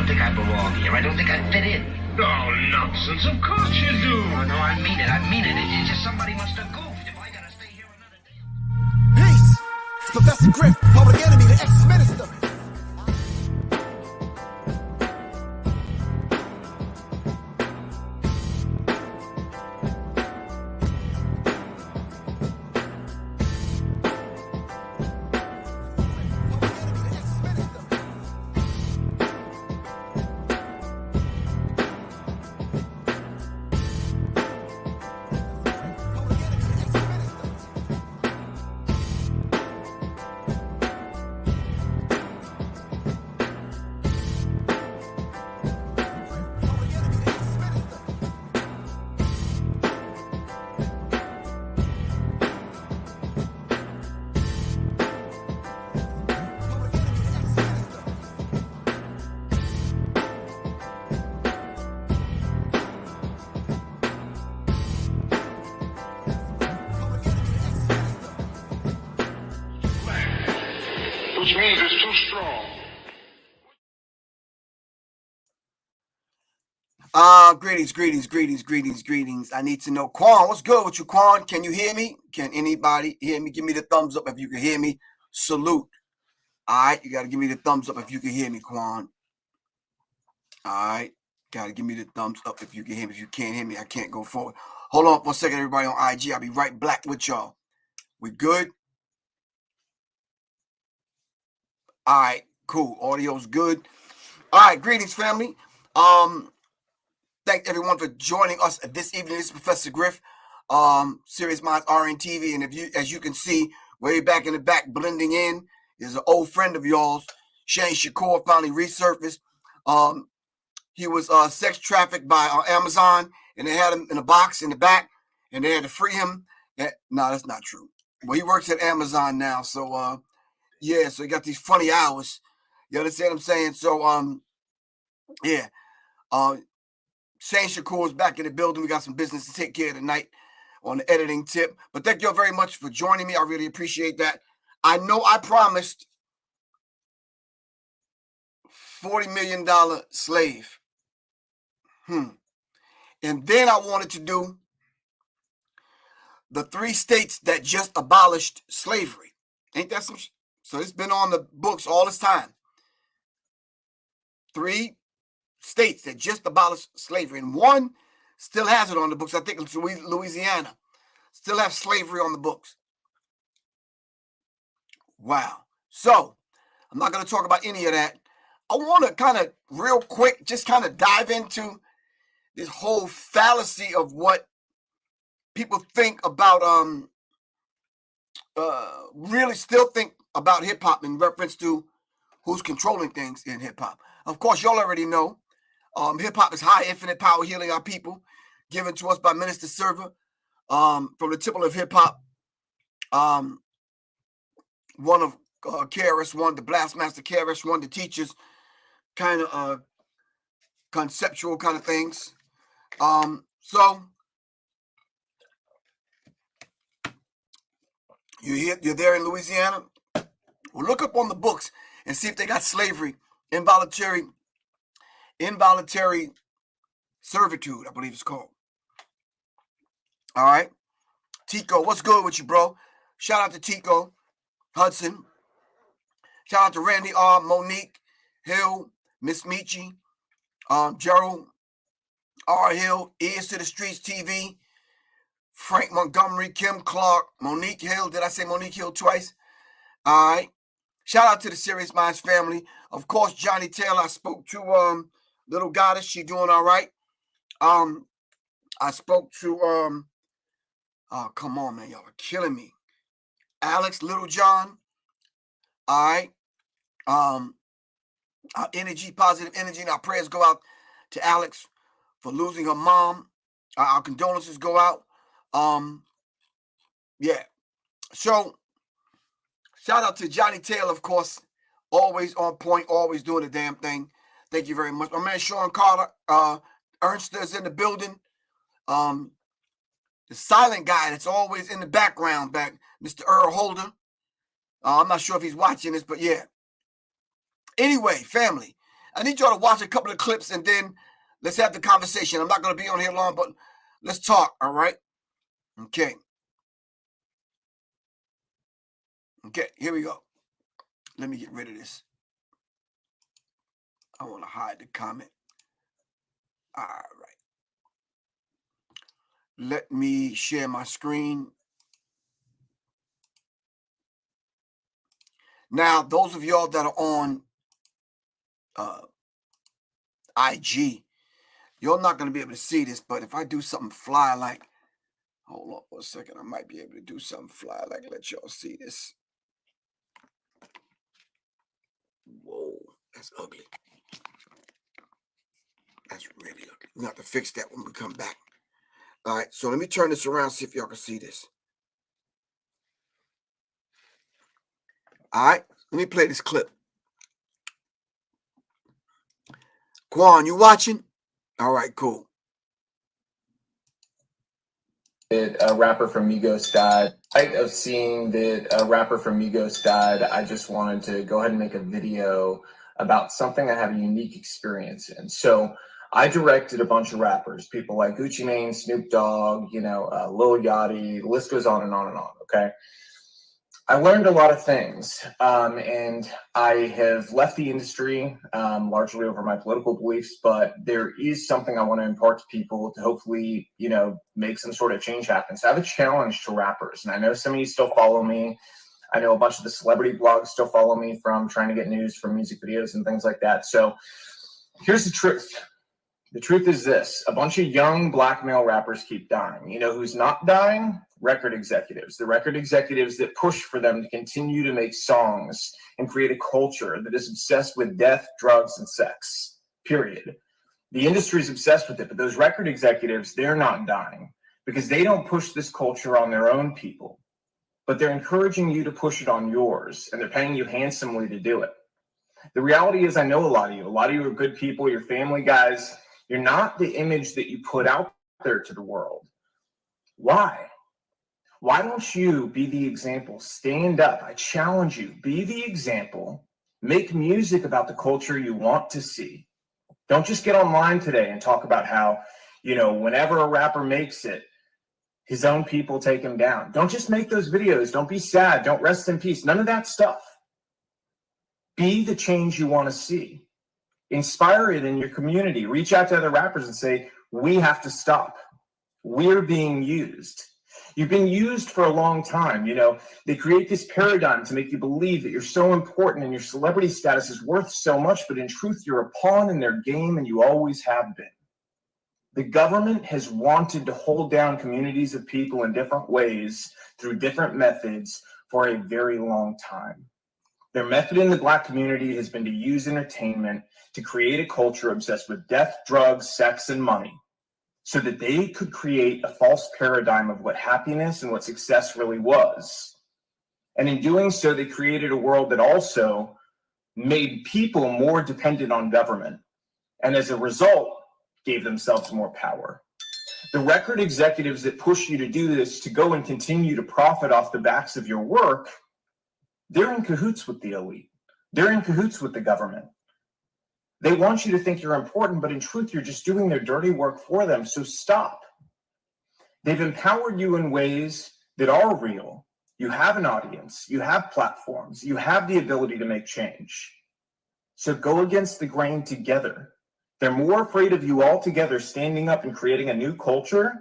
don't think I belong here. I don't think I fit in. Oh, nonsense. Of course you do. Oh, no, I mean it. I mean it. It's just somebody must have goofed if I gotta stay here another day. Peace! Professor Griff, public enemy, the ex-minister. Which means it's too strong. Greetings. I need to know, Quan, what's good with you, Quan? Can you hear me? Can anybody hear me? Give me the thumbs up if you can hear me. Salute. All right, you got to give me the thumbs up if you can hear me, Quan. All right, got to give me the thumbs up if you can hear me. If you can't hear me, I can't go forward. Hold on for a second, everybody on IG. I'll be right back with y'all. We good? All right, cool. Audio's good. All right, greetings, family. Thank everyone for joining us this evening. This is Professor Griff, Serious Minds RNTV, and as you can see, way back in the back, blending in, is an old friend of yours, Shane Shakur, finally resurfaced. He was sex trafficked by Amazon, and they had him in a box in the back, and they had to free him. No, that's not true. Well, he works at Amazon now, so yeah, so he got these funny hours. You understand what I'm saying? So yeah. Shane Shakur is back in the building. We got some business to take care of tonight on the editing tip. But thank you all very much for joining me. I really appreciate that. I know I promised $40 million slave. And then I wanted to do the 3 states that just abolished slavery. Ain't that some? So it's been on the books all this time. 3 states that just abolished slavery, and 1 still has it on the books. I think it's Louisiana. Still have slavery on the books. Wow. So I'm not going to talk about any of that. I want to kind of real quick just kind of dive into this whole fallacy of what people think about really still think about hip-hop in reference to who's controlling things in hip-hop. Of course, y'all already know hip-hop is high infinite power healing our people, given to us by Minister Server, from the temple of hip-hop, one of KRS-One, the Blastmaster KRS-One, the teachers, kind of conceptual kind of things. So you're there in Louisiana? Well, look up on the books and see if they got slavery, involuntary servitude, I believe it's called. All right. Tico, what's good with you, bro? Shout out to Tico Hudson. Shout out to Randy R, Monique Hill, Miss Michi, Gerald R Hill, Ears to the Streets TV, Frank Montgomery, Kim Clark, Monique Hill. Did I say Monique Hill twice? All right. Shout out to the Serious Minds family. Of course, Johnny Taylor. I spoke to Little Goddess. She doing all right. I spoke to oh, come on, man, y'all are killing me. Alex Littlejohn. All right. Our energy, positive energy, and our prayers go out to Alex for losing her mom. Our condolences go out. Yeah. So shout out to Johnny Taylor, of course. Always on point, always doing the damn thing. Thank you very much. My man Sean Carter, Ernst is in the building. The silent guy that's always in the background, Mr. Earl Holder. I'm not sure if he's watching this, but yeah. Anyway, family, I need y'all to watch a couple of clips and then let's have the conversation. I'm not going to be on here long, but let's talk, all right? Okay. Okay, here we go. Let me get rid of this. I want to hide the comment. All right. Let me share my screen. Now, those of y'all that are on IG, you're not going to be able to see this, but if I do something fly like, hold on for a second, I might be able to do something fly like, let y'all see this. Whoa, that's ugly. That's really ugly. We have to fix that when we come back. All right, so let me turn this around, see if y'all can see this. All right, let me play this clip. Quan, you watching? All right, cool. A rapper from Migos died. Of seeing that a rapper from Migos died, I just wanted to go ahead and make a video about something I have a unique experience in. So I directed a bunch of rappers, people like Gucci Mane, Snoop Dogg, Lil Yachty, the list goes on and on and on, okay? I learned a lot of things, and I have left the industry largely over my political beliefs, but there is something I want to impart to people to hopefully, make some sort of change happen. So I have a challenge to rappers, and I know some of you still follow me. I know a bunch of the celebrity blogs still follow me from trying to get news from music videos and things like that. So here's the truth. The truth is this: a bunch of young black male rappers keep dying. You know who's not dying? Record executives. The record executives that push for them to continue to make songs and create a culture that is obsessed with death, drugs, and sex. Period. The industry is obsessed with it, but those record executives, they're not dying because they don't push this culture on their own people, but they're encouraging you to push it on yours, and they're paying you handsomely to do it. The reality is, I know a lot of you. A lot of you are good people. You're family guys. You're not the image that you put out there to the world. Why? Why don't you be the example? Stand up. I challenge you. Be the example. Make music about the culture you want to see. Don't just get online today and talk about how, whenever a rapper makes it, his own people take him down. Don't just make those videos. Don't be sad. Don't rest in peace. None of that stuff. Be the change you want to see. Inspire it in your community. Reach out to other rappers and say, we have to stop. We're being used. You've been used for a long time. They create this paradigm to make you believe that you're so important and your celebrity status is worth so much, but in truth, you're a pawn in their game and you always have been. The government has wanted to hold down communities of people in different ways through different methods for a very long time. Their method in the Black community has been to use entertainment to create a culture obsessed with death, drugs, sex, and money, so that they could create a false paradigm of what happiness and what success really was. And in doing so, they created a world that also made people more dependent on government, and as a result, gave themselves more power. The record executives that push you to do this, to go and continue to profit off the backs of your work, they're in cahoots with the elite. They're in cahoots with the government. They want you to think you're important, but in truth, you're just doing their dirty work for them, so stop. They've empowered you in ways that are real. You have an audience, you have platforms, you have the ability to make change. So go against the grain together. They're more afraid of you all together standing up and creating a new culture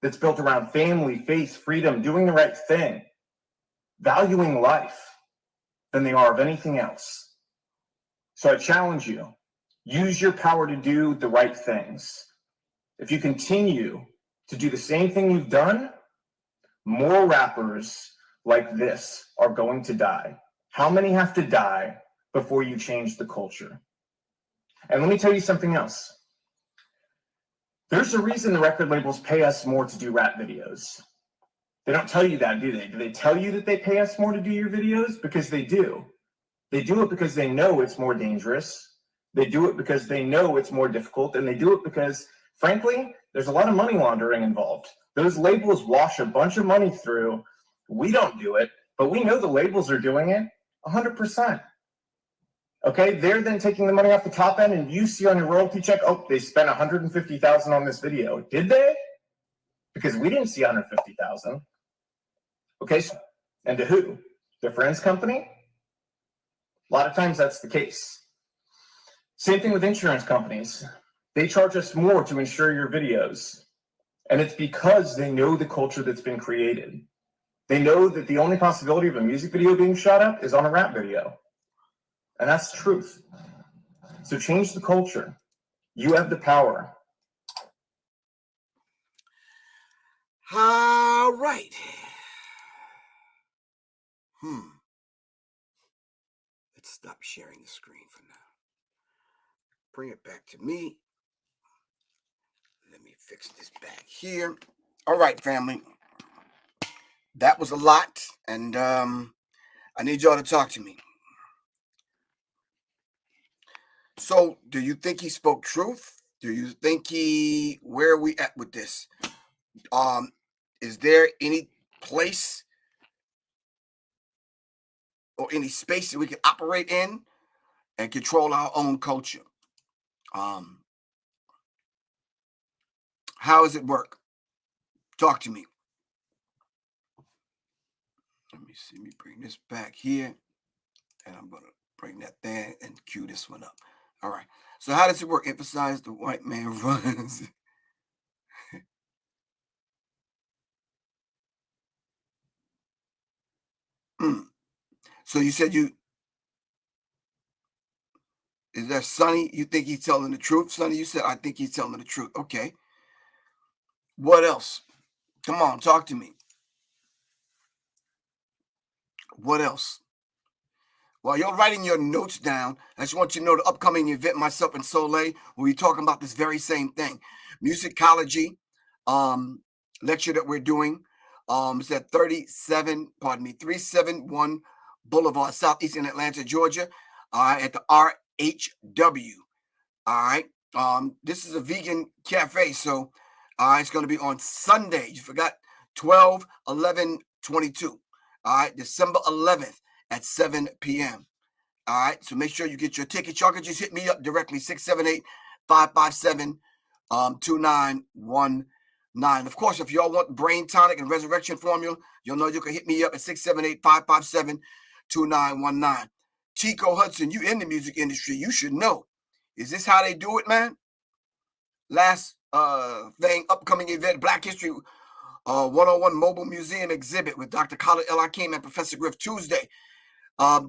that's built around family, faith, freedom, doing the right thing, valuing life, than they are of anything else. So I challenge you, use your power to do the right things. If you continue to do the same thing you've done, more rappers like this are going to die. How many have to die before you change the culture? And let me tell you something else. There's a reason the record labels pay us more to do rap videos. They don't tell you that, do they? Do they tell you that they pay us more to do your videos? Because they do. They do it because they know it's more dangerous. They do it because they know it's more difficult. And they do it because, frankly, there's a lot of money laundering involved. Those labels wash a bunch of money through. We don't do it, but we know the labels are doing it 100%. Okay, they're then taking the money off the top end, and you see on your royalty check, oh, they spent $150,000 on this video. Did they? Because we didn't see $150,000. Okay, and to who? Their friend's company? A lot of times that's the case. Same thing with insurance companies. They charge us more to insure your videos. And it's because they know the culture that's been created. They know that the only possibility of a music video being shot up is on a rap video. And that's the truth. So change the culture. You have the power. All right. Let's stop sharing the screen for now. Bring it back to me. Let me fix this back here. All right, family. That was a lot, and I need y'all to talk to me. So, do you think he spoke truth? Do you think where are we at with this? Is there any place or any space that we can operate in and control our own culture? How does it work? Talk to me. Let me see. Let me bring this back here, and I'm gonna bring that there and cue this one up. All right. So how does it work? Emphasize the white man runs. So you said is that Sonny? You think he's telling the truth? Sonny, you said, I think he's telling the truth. Okay. What else? Come on, talk to me. What else? While you're writing your notes down, I just want you to know the upcoming event, myself and Soleil, we'll be talking about this very same thing. Musicology lecture that we're doing. It's at 371 Boulevard, Southeastern Atlanta, Georgia, at the RHW. All right. This is a vegan cafe, so it's going to be on Sunday. You forgot 12/11/22. All right, December 11th at 7 p.m. All right, so make sure you get your tickets. Y'all can just hit me up directly, 678-557-2919. Of course, if y'all want brain tonic and resurrection formula, you'll know you can hit me up at 678-557-2919. Tico Hudson, you in the music industry, you should know. Is this how they do it, man? Last thing, upcoming event, Black History 101 Mobile Museum exhibit with Dr. Khalid El Hakim and Professor Griff, Tuesday,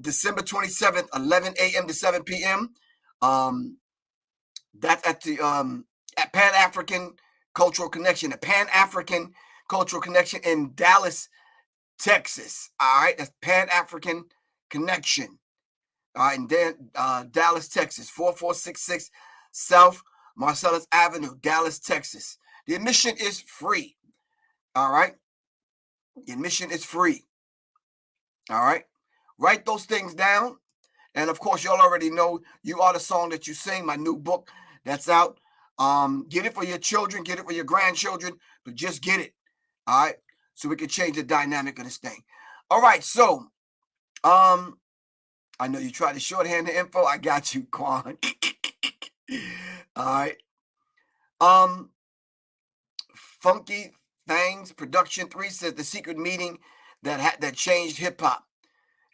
December 27th, 11 a.m. to 7 p.m. That's at the at Pan-African Cultural Connection, the Pan-African Cultural Connection in Dallas, Texas. All right, that's Pan-African Connection. All right, and then Dallas, Texas, 4466 South Marcellus Avenue, Dallas, Texas. The admission is free. All right, the admission is free. All right, write those things down. And of course, y'all already know You Are the Song That You Sing, my new book that's out. Get it for your children, get it for your grandchildren, but just get it. All right, so we can change the dynamic of this thing. All right, so I know you tried to shorthand the info. I got you, Quan. All right. Funky Things Production 3 says the secret meeting that changed hip hop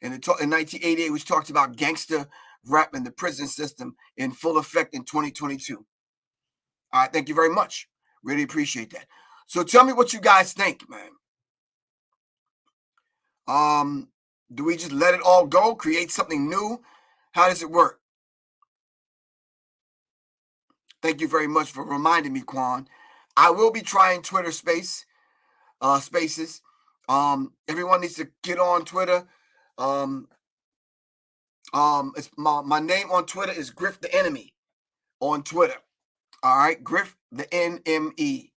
in 1988, which talks about gangster rap and the prison system in full effect in 2022. All right, thank you very much. Really appreciate that. So tell me what you guys think, man. Do we just let it all go, create something new? How does it work? Thank you very much for reminding me, Quan. I will be trying Twitter Spaces. Everyone needs to get on Twitter. It's my name on Twitter is Griff the Enemy on Twitter. All right, Griff the NME.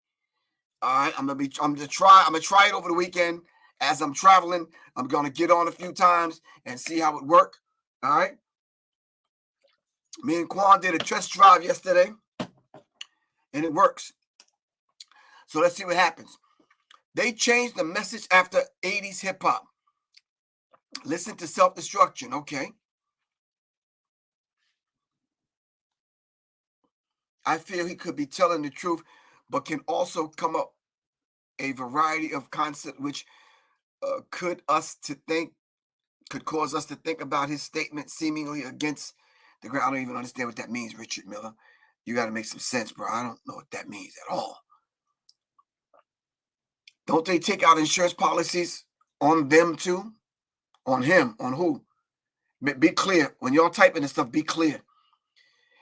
All right, I'm gonna try it over the weekend as I'm traveling. I'm gonna get on a few times and see how it works. All right. Me and Quan did a test drive yesterday, and it works. So let's see what happens. They changed the message after 80s hip hop. Listen to Self-Destruction. Okay. I feel he could be telling the truth, but can also come up a variety of concepts which could cause us to think about his statement seemingly against the ground. I don't even understand what that means, Richard Miller. You got to make some sense, bro. I don't know what that means at all. Don't they take out insurance policies on them too? On him? On who? Be clear. When y'all typing this stuff, be clear.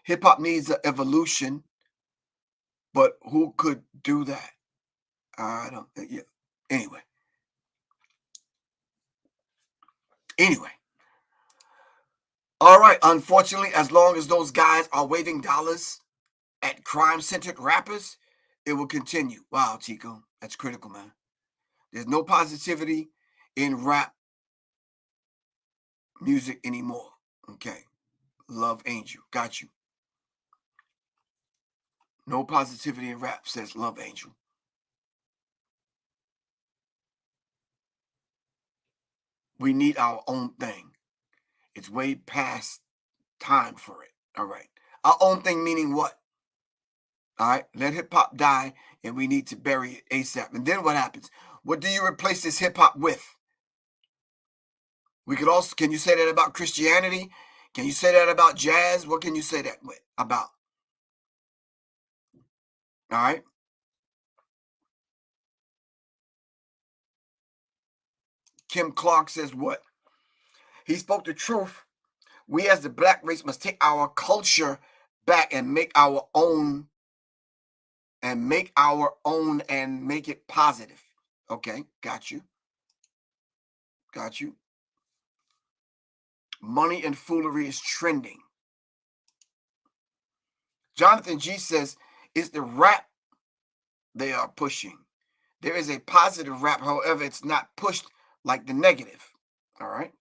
Hip hop needs an evolution, but who could do that? I don't. Yeah. Anyway. All right. Unfortunately, as long as those guys are waving dollars at crime-centered rappers, it will continue. Wow, Chico, that's critical, man. There's no positivity in rap music anymore. Okay. Love Angel. Got you. No positivity in rap, says Love Angel. We need our own thing. It's way past time for it. All right. Our own thing meaning what? All right. Let hip hop die and we need to bury it ASAP. And then what happens? What do you replace this hip hop with? We could also, can you say that about Christianity? Can you say that about jazz? What can you say that about? All right. Kim Clark says what? He spoke the truth. We as the black race must take our culture back and make our own and make it positive. Okay, got you. Got you. Money and foolery is trending. Jonathan G says, it's the rap they are pushing. There is a positive rap, however, it's not pushed like the negative. All right.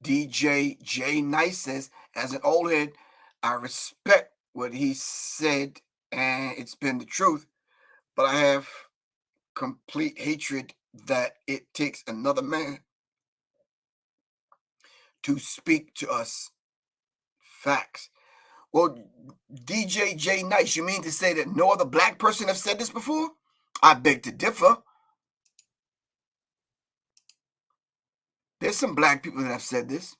DJ J Nice says, as an old head, I respect what he said, and it's been the truth, but I have complete hatred that it takes another man to speak to us. Facts. Well, DJ J Nice, you mean to say that no other black person have said this before? I beg to differ. There's some black people that have said this.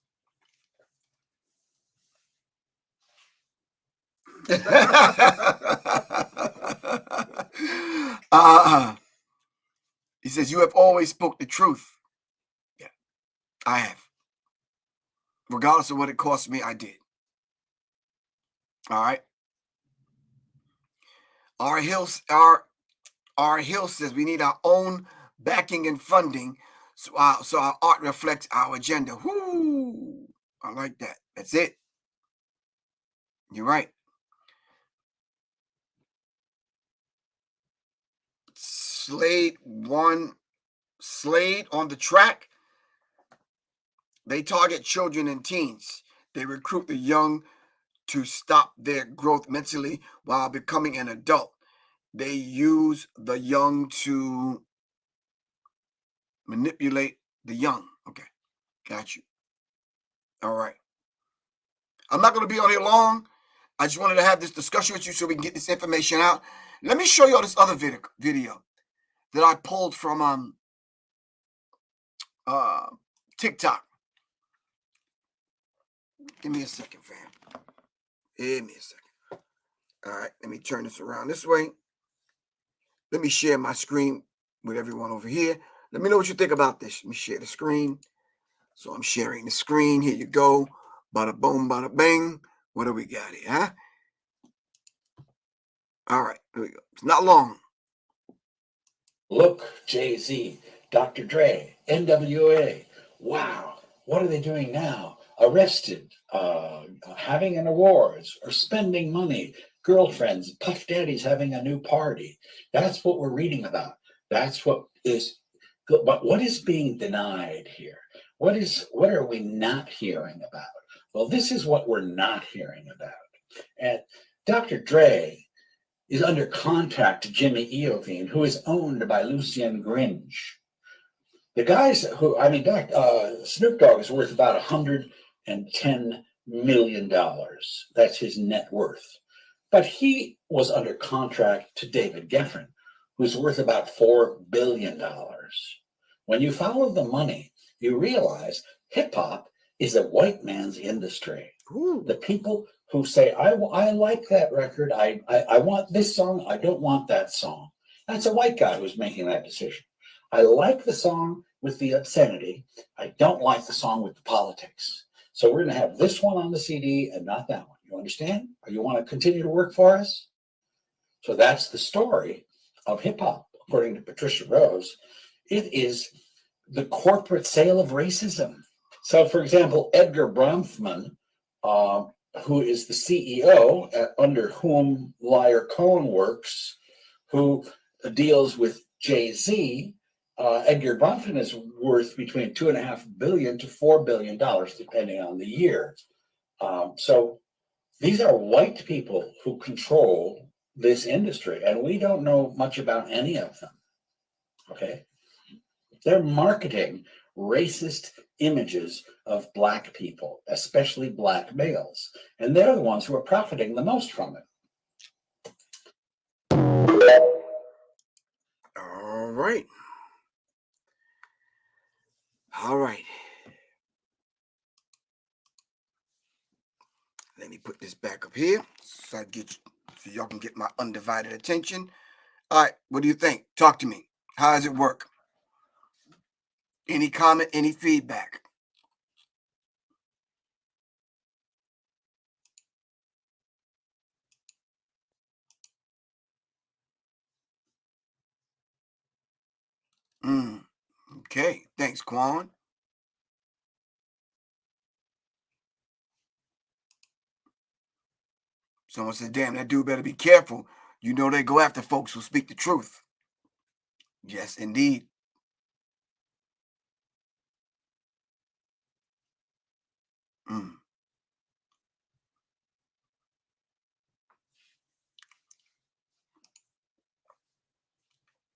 He says, you have always spoke the truth. Yeah, I have. Regardless of what it cost me, I did. All right. R Hill says we need our own backing and funding so our art reflects our agenda. Woo! I like that. That's it. You're right. Slade on the track. They target children and teens. They recruit the young to stop their growth mentally while becoming an adult. They use the young to manipulate the young. Okay, got you. All right. I'm not going to be on here long. I just wanted to have this discussion with you so we can get this information out. Let me show you all this other video that I pulled from TikTok. Give me a second, fam. Give me a second. All right, let me turn this around this way. Let me share my screen with everyone over here. Let me know what you think about this. Let me share the screen. So I'm sharing the screen. Here you go. Bada boom, bada bang. What do we got here, huh? All right, here we go. It's not long. Look, Jay-Z, Dr. Dre, NWA. Wow, what are they doing now? Arrested, having an awards, or spending money, girlfriends, Puff Daddy's having a new party. That's what we're reading about. That's what is, but what is being denied here? What are we not hearing about? Well, this is what we're not hearing about. And Dr. Dre is under contract to Jimmy Iovine, who is owned by Lucien Gringe. The guys who, I mean, Snoop Dogg is worth about $110 million. That's his net worth. But he was under contract to David Geffen, who's worth about $4 billion. When you follow the money, you realize hip hop is a white man's industry. Ooh. The people who say, I like that record, I want this song, I don't want that song. That's a white guy who's making that decision. I like the song with the obscenity. I don't like the song with the politics. So we're going to have this one on the CD and not that one. You understand? Or you want to continue to work for us? So that's the story of hip hop, according to Patricia Rose. It is the corporate sale of racism. So, for example, Edgar Bronfman, who is the CEO under whom Liar Cohen works, who deals with Jay-Z, Edgar Bronfman is worth between $2.5 billion to $4 billion, depending on the year. So these are white people who control this industry, and we don't know much about any of them. Okay? They're marketing racist images of black people, especially black males, and they're the ones who are profiting the most from it. All right. All right. Let me put this back up here so so y'all can get my undivided attention. All right, what do you think? Talk to me. How does it work? Any comment, any feedback? Okay, thanks, Quan. Someone said, damn, that dude better be careful. You know they go after folks who speak the truth. Yes, indeed.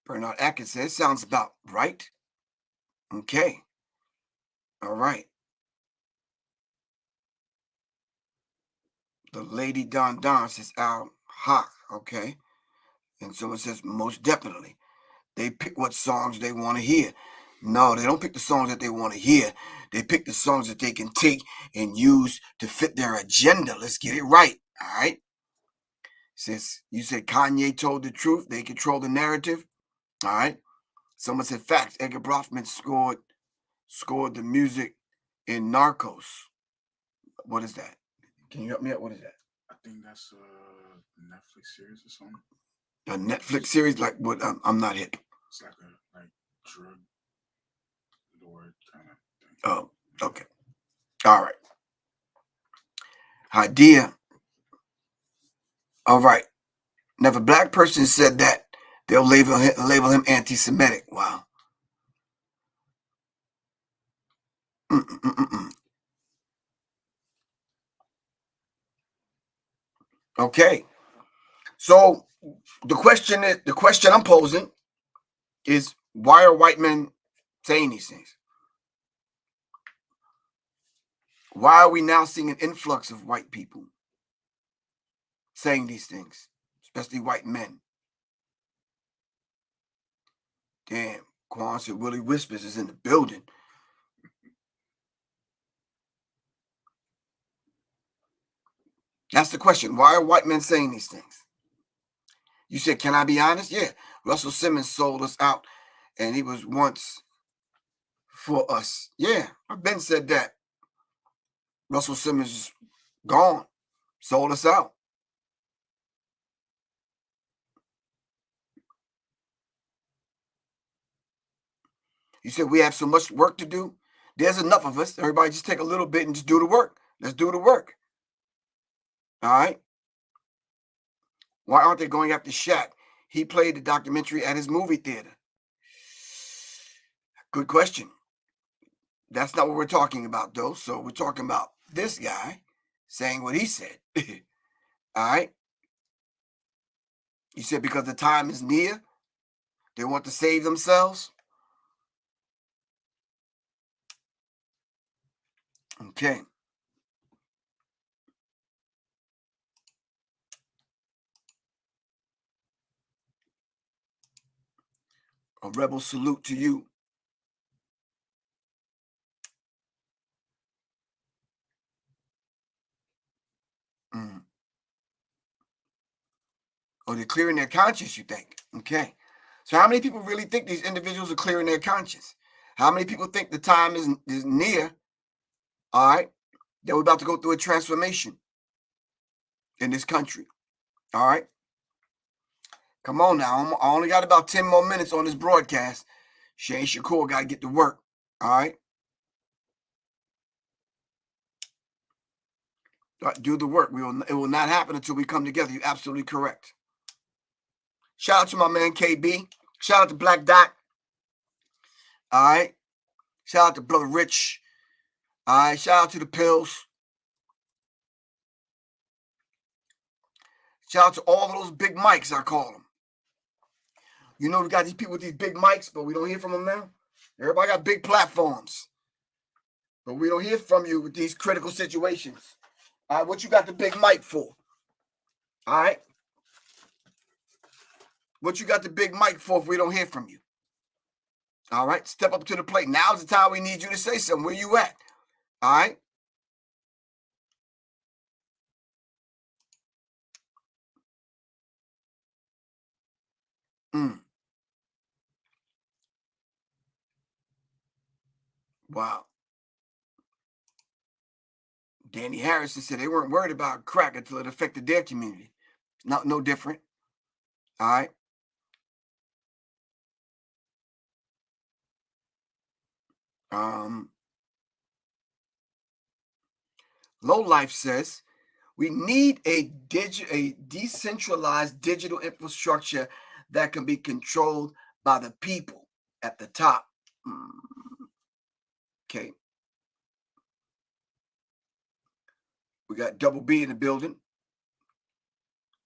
Bernard Atkins says, sounds about right. Okay. All right. The Lady Don Don says, Al Hawk. Okay. And someone says, most definitely. They pick what songs they want to hear. No, they don't pick the songs that they want to hear. They pick the songs that they can take and use to fit their agenda. Let's get it right. All right. Since you said Kanye told the truth, they control the narrative. All right. Someone said facts. Edgar Bronfman scored the music in Narcos. What is that? Can you help me out? What is that? I think that's a Netflix series or something. A Netflix series? Like what? I'm not hip. It's like a drug lord kind of thing. Oh, okay. All right. Idea. All right. Now, if a black person said that, they'll label him anti-Semitic. Wow. Okay. So the question I'm posing is, why are white men saying these things? Why are we now seeing an influx of white people saying these things, especially white men? Damn, Quan said Willie Whispers is in the building. That's the question. Why are white men saying these things? You said, can I be honest? Yeah. Russell Simmons sold us out, and he was once for us. Yeah, I've been said that. Russell Simmons is gone, sold us out. You said we have so much work to do. There's enough of us. Everybody just take a little bit and just do the work. Let's do the work. All right. Why aren't they going after Shaq? He played the documentary at his movie theater. Good question. That's not what we're talking about, though. So we're talking about this guy saying what he said. All right. You said because the time is near, they want to save themselves. Okay. A rebel salute to you. Mm. Oh, they're clearing their conscience, you think? Okay. So how many people really think these individuals are clearing their conscience? How many people think the time is near, all right, that we're about to go through a transformation in this country? All right. Come on now. I only got about 10 more minutes on this broadcast. Shane Shakur got to get to work. All right. Do the work. It will not happen until we come together. You're absolutely correct. Shout out to my man KB. Shout out to Black Dot. All right. Shout out to Brother Rich. All right. Shout out to the Pills. Shout out to all of those big mics, I call them. You know, we got these people with these big mics, but we don't hear from them now. Everybody got big platforms, but we don't hear from you with these critical situations. All right. What you got the big mic for? All right. What you got the big mic for if we don't hear from you? All right. Step up to the plate. Now's the time we need you to say something. Where you at? All right. Wow. Danny Harrison said they weren't worried about crack until it affected their community. No different. All right. Low Life says we need a decentralized digital infrastructure that can be controlled by the people at the top. Okay. We got Double B in the building.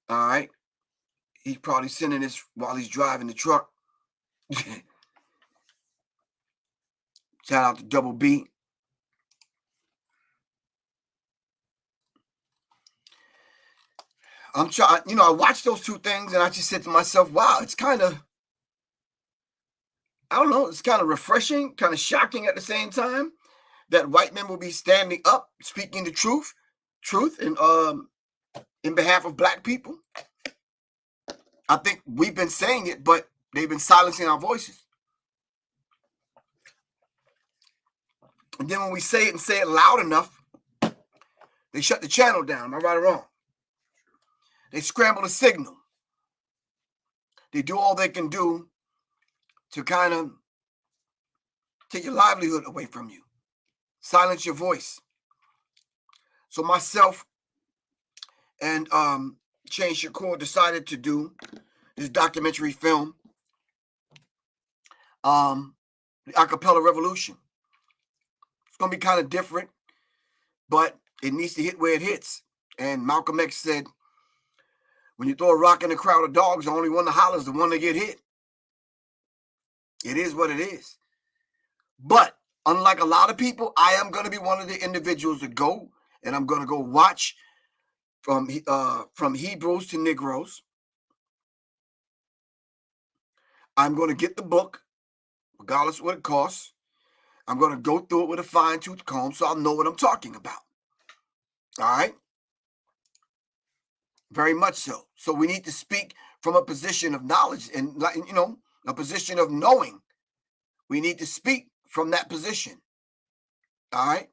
All right. He's probably sending this while he's driving the truck. Shout out to Double B. I'm trying, I watched those two things and I just said to myself, wow, it's kind of, I don't know, it's kind of refreshing, kind of shocking at the same time that white men will be standing up, speaking the truth and in behalf of black people. I think we've been saying it, but they've been silencing our voices. And then when we say it and say it loud enough, they shut the channel down. Am I right or wrong? They scramble the signal. They do all they can do to kind of take your livelihood away from you, silence your voice. So myself and Shane Shakur decided to do this documentary film, the Acapella Revolution. It's going to be kind of different, but it needs to hit where it hits. And Malcolm X said, when you throw a rock in a crowd of dogs, the only one that hollers is the one that get hit. It is what it is. But unlike a lot of people, I am going to be one of the individuals that go, and I'm going to go watch from Hebrews to Negroes. I'm going to get the book, regardless of what it costs. I'm going to go through it with a fine-tooth comb so I'll know what I'm talking about. All right? Very much so. So we need to speak from a position of knowledge and, a position of knowing. We need to speak from that position. All right?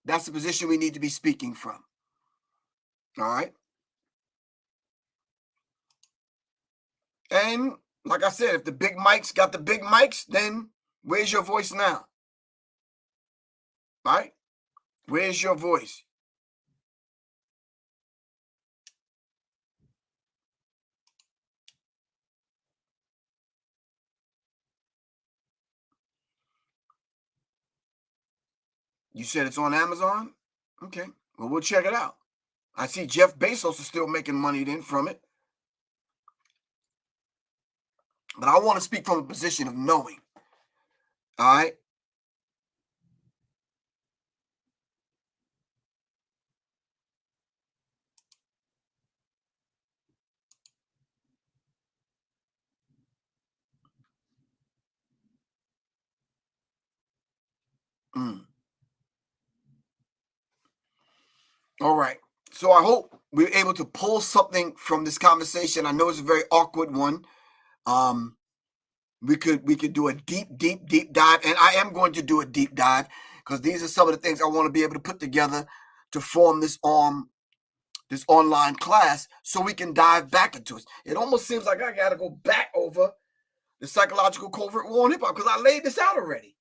That's the position we need to be speaking from. All right? And like I said, if the big mics got the big mics, then where's your voice now? All right? Where's your voice? You said it's on Amazon? Okay. Well, we'll check it out. I see Jeff Bezos is still making money then from it. But I want to speak from a position of knowing. All right? All right. So I hope we're able to pull something from this conversation. I know it's a very awkward one. We could do a deep dive, and I am going to do a deep dive because these are some of the things I want to be able to put together to form this online class so we can dive back into it. It almost seems like I got to go back over the psychological covert war in hip hop because I laid this out already.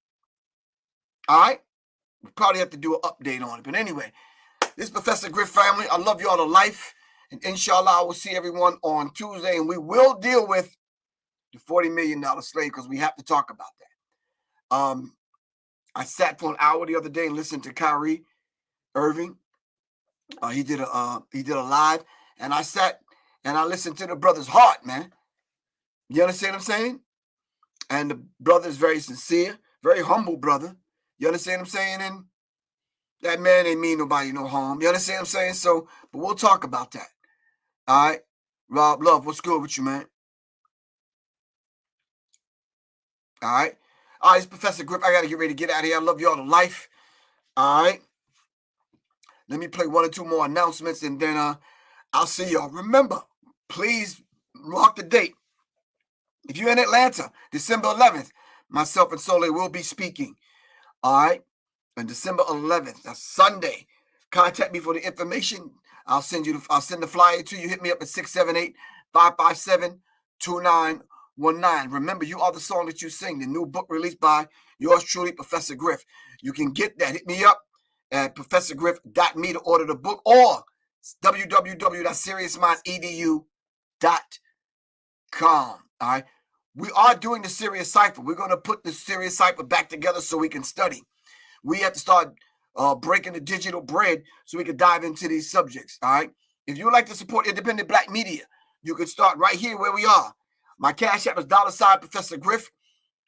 All right? We probably have to do an update on it. But anyway, this is Professor Griff family. I love you all to life. And inshallah, I will see everyone on Tuesday. And we will deal with the $40 million slave because we have to talk about that. I sat for an hour the other day and listened to Kyrie Irving. He did a live, and I sat and I listened to the brother's heart, man. You understand what I'm saying? And the brother is very sincere, very humble brother. You understand what I'm saying? And that man ain't mean nobody no harm. You understand what I'm saying? So, but we'll talk about that. All right. Rob Love, what's good with you, man? All right. All right, it's Professor Griff. I got to get ready to get out of here. I love y'all to life. All right. Let me play one or two more announcements, and then I'll see y'all. Remember, please mark the date. If you're in Atlanta, December 11th, myself and Soleil will be speaking. All right. On December 11th, that's Sunday. Contact me for the information. I'll send the flyer to you. Hit me up at 678-557-2919. Remember, you are the song that you sing. The new book released by yours truly, Professor Griff. You can get that. Hit me up at professorgriff.me to order the book or www.seriousmindsedu.com. All right. We are doing the Serious Cipher. We're going to put the Serious Cipher back together so we can study. We have to start breaking the digital bread so we can dive into these subjects. All right. If you would like to support independent black media, you can start right here where we are. My cash app is $ Professor Griff.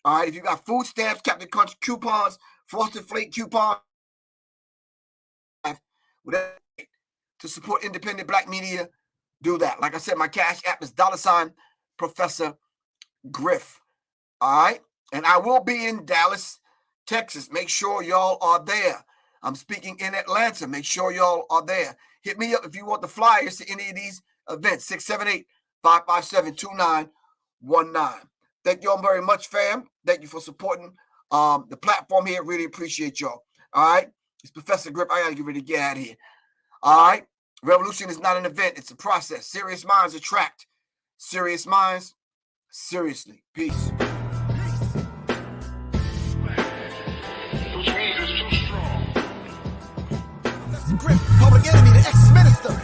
All right. If you got food stamps, Captain Crunch coupons, Frosted Flake coupons, whatever to support independent black media, do that. Like I said, my cash app is $ Professor Griff. All right. And I will be in Dallas, Texas. Make sure y'all are there. I'm speaking in Atlanta. Make sure y'all are there. Hit me up if you want the flyers to any of these events. 678-557-2919. Thank y'all very much, fam. Thank you for supporting the platform here. Really appreciate y'all. All right. It's Professor Griff. I got to get ready to get out of here. All right. Revolution is not an event. It's a process. Serious minds attract serious minds. Seriously. Peace. Which means it's too strong. Professor Griff, public enemy, the ex-minister.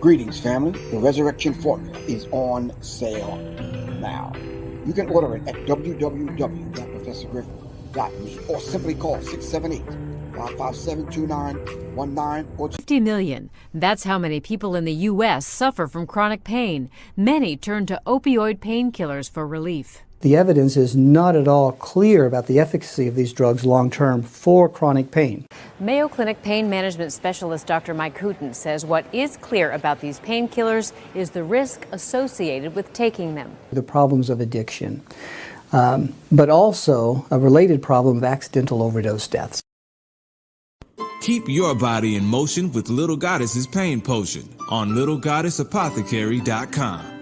Greetings, family. The Resurrection Formula is on sale now. You can order it at www.professorgriff.me or simply call 678-557-2919 or 50 million. That's how many people in the U.S. suffer from chronic pain. Many turn to opioid painkillers for relief. The evidence is not at all clear about the efficacy of these drugs long-term for chronic pain. Mayo Clinic pain management specialist Dr. Mike Hooten says what is clear about these painkillers is the risk associated with taking them. The problems of addiction, but also a related problem of accidental overdose deaths. Keep your body in motion with Little Goddess's Pain Potion on littlegoddessapothecary.com.